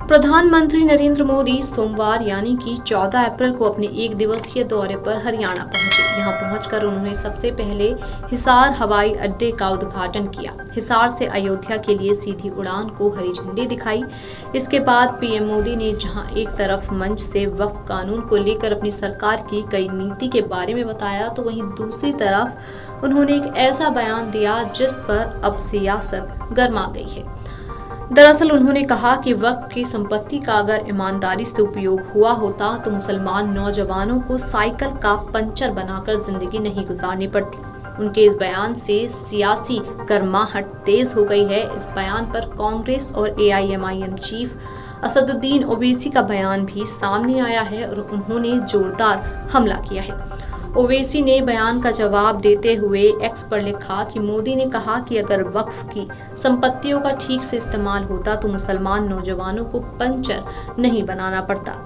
प्रधानमंत्री नरेंद्र मोदी सोमवार यानी कि 14 अप्रैल को अपने एक दिवसीय दौरे पर हरियाणा पहुंचे। यहां पहुंचकर उन्होंने सबसे पहले हिसार हवाई अड्डे का उद्घाटन किया। हिसार से अयोध्या के लिए सीधी उड़ान को हरी झंडी दिखाई। इसके बाद पीएम मोदी ने जहां एक तरफ मंच से वक्फ कानून को लेकर अपनी सरकार की कई नीति के बारे में बताया, तो वहीं दूसरी तरफ उन्होंने एक ऐसा बयान दिया जिस पर अब सियासत गर्मा गई है। दरअसल उन्होंने कहा कि वक्फ की संपत्ति का अगर ईमानदारी से उपयोग हुआ होता तो मुसलमान नौजवानों को साइकिल का पंचर बनाकर जिंदगी नहीं गुजारनी पड़ती। उनके इस बयान से सियासी गर्माहट तेज हो गई है। इस बयान पर कांग्रेस और एआईएमआईएम चीफ असदुद्दीन ओवैसी का बयान भी सामने आया है और उन्होंने जोरदार हमला किया है। ओवैसी ने बयान का जवाब देते हुए एक्स पर लिखा कि मोदी ने कहा कि अगर वक्फ की संपत्तियों का ठीक से इस्तेमाल होता तो मुसलमान नौजवानों को पंचर नहीं बनाना पड़ता।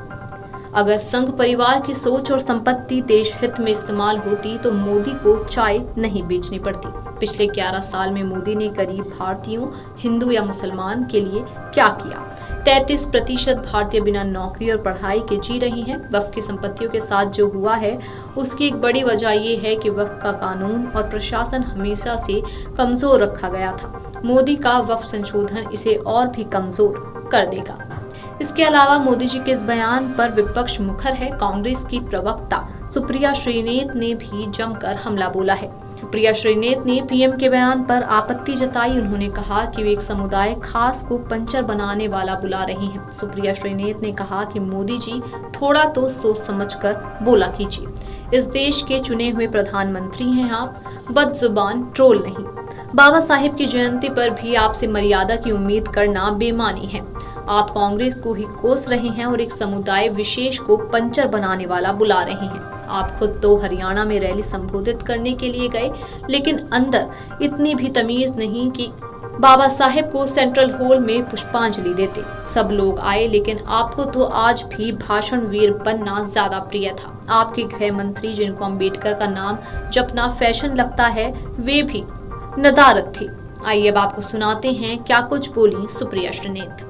अगर संघ परिवार की सोच और संपत्ति देश हित में इस्तेमाल होती तो मोदी को चाय नहीं बेचनी पड़ती। पिछले 11 साल में मोदी ने गरीब भारतीयों, हिंदू या मुसलमान के लिए क्या किया? 33% भारतीय बिना नौकरी और पढ़ाई के जी रही हैं। वक्फ की संपत्तियों के साथ जो हुआ है उसकी एक बड़ी वजह यह है कि वक्फ का कानून और प्रशासन हमेशा से कमजोर रखा गया था। मोदी का वक्फ संशोधन इसे और भी कमजोर कर देगा। इसके अलावा मोदी जी के इस बयान पर विपक्ष मुखर है। कांग्रेस की प्रवक्ता सुप्रिया श्रीनेत ने भी जमकर हमला बोला है। सुप्रिया श्रीनेत ने पीएम के बयान पर आपत्ति जताई। उन्होंने कहा कि वे एक समुदाय खास को पंचर बनाने वाला बुला रही हैं। सुप्रिया श्रीनेत ने कहा कि मोदी जी थोड़ा तो सोच समझकर बोला कीजिए। इस देश के चुने हुए प्रधानमंत्री हैं आप, बदजुबान ट्रोल नहीं। बाबा साहेब की जयंती पर भी आपसे मर्यादा की उम्मीद करना बेमानी है। आप कांग्रेस को ही कोस रहे हैं और एक समुदाय विशेष को पंचर बनाने वाला बुला रहे हैं। आप खुद तो हरियाणा में रैली संबोधित करने के लिए गए, लेकिन अंदर इतनी भी तमीज नहीं कि बाबा साहेब को सेंट्रल हॉल में पुष्पांजलि देते। सब लोग आए, लेकिन आपको तो आज भी भाषण वीर बनना ज्यादा प्रिय था। आपके गृह मंत्री, जिनको अम्बेडकर का नाम जपना फैशन लगता है, वे भी नदारत थे। आइए अब आपको सुनाते हैं क्या कुछ बोली सुप्रिया श्रीनेत।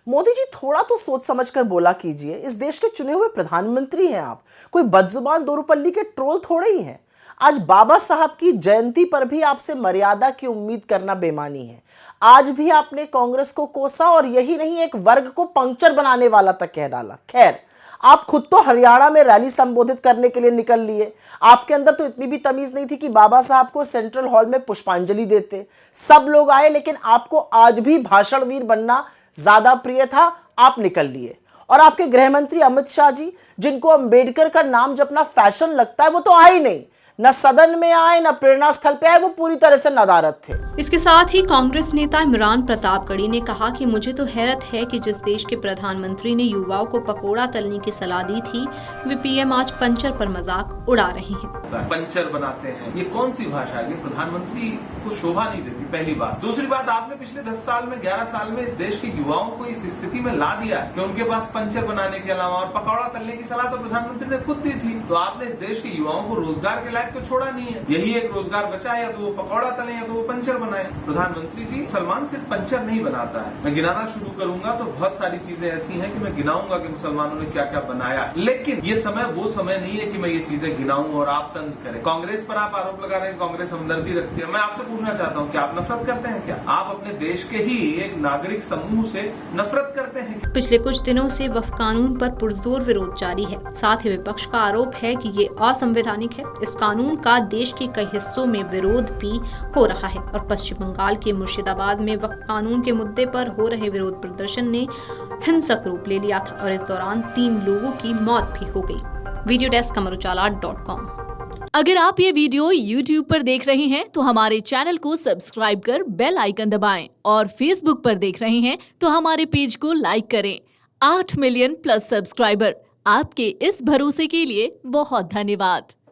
मोदी जी थोड़ा तो सोच समझकर बोला कीजिए। इस देश के चुने हुए प्रधानमंत्री हैं आप, कोई बदजुबान दोरूपल्ली के ट्रोल थोड़े ही हैं। आज बाबा साहब की जयंती पर भी आपसे मर्यादा की उम्मीद करना बेमानी है। आज भी आपने कांग्रेस को कोसा और यही नहीं, एक वर्ग को पंक्चर बनाने वाला तक कह डाला। खैर, आप खुद तो हरियाणा में रैली संबोधित करने के लिए निकल लिए। आपके अंदर तो इतनी भी तमीज नहीं थी कि बाबा साहब को सेंट्रल हॉल में पुष्पांजलि देते। सब लोग आए, लेकिन आपको आज भी भाषणवीर बनना ज्यादा प्रिय था। आप निकल लिए। और आपके गृह मंत्री अमित शाह जी, जिनको अम्बेडकर का नाम जपना फैशन लगता है, वो तो आए नहीं। न सदन में आए, न प्रेरणा स्थल पे आए। वो पूरी तरह से नदारत थे। इसके साथ ही कांग्रेस नेता इमरान प्रतापगढ़ी ने कहा कि मुझे तो हैरत है कि जिस देश के प्रधानमंत्री ने युवाओं को पकोड़ा तलने की सलाह दी थी, वे पीएम आज पंचर पर मजाक उड़ा रहे हैं। पंचर बनाते हैं, ये कौन सी भाषा है? ये प्रधानमंत्री को शोभा नहीं देती, पहली बात। दूसरी बात, आपने पिछले 10 साल में, 11 साल में इस देश के युवाओं को इस स्थिति में ला दिया कि उनके पास पंचर बनाने के अलावा और पकौड़ा तलने की सलाह तो प्रधानमंत्री ने खुद दी थी। तो आपने इस देश के युवाओं को रोजगार के लायक तो छोड़ा नहीं है। यही एक रोजगार बचा है, या तो वो पकौड़ा तले या तो वो पंचर बनाए। प्रधानमंत्री जी, मुसलमान सिर्फ पंचर नहीं बनाता है। मैं गिनाना शुरू करूंगा तो बहुत सारी चीजें ऐसी हैं कि मैं गिनाऊंगा कि मुसलमानों ने क्या क्या बनाया, लेकिन ये समय वो समय नहीं है कि मैं ये चीजें गिनाऊं और आप तंज करें। कांग्रेस पर आप आरोप लगा रहे हैं कांग्रेस हमदर्दी रखती है। मैं आपसे पूछना चाहता हूँ कि आप नफरत करते हैं क्या? आप अपने देश के ही एक नागरिक समूह से नफरत करते हैं क्या? पिछले कुछ दिनों से वक्फ कानून पर पुरजोर विरोध जारी है। साथ ही विपक्ष का आरोप है कि ये असंवैधानिक है। इस कानून का देश के कई हिस्सों में विरोध भी हो रहा है और पश्चिम बंगाल के मुर्शिदाबाद में वक्फ कानून के मुद्दे पर हो रहे विरोध प्रदर्शन ने हिंसक रूप ले लिया था और इस दौरान 3 लोगों की मौत भी हो गई। Video desk amarujala.com। अगर आप ये वीडियो YouTube पर देख रहे हैं तो हमारे चैनल को सब्सक्राइब कर बेल आइकन दबाएं और Facebook पर देख रहे हैं तो हमारे पेज को लाइक करें। 8 मिलियन प्लस सब्सक्राइबर, आपके इस भरोसे के लिए बहुत धन्यवाद।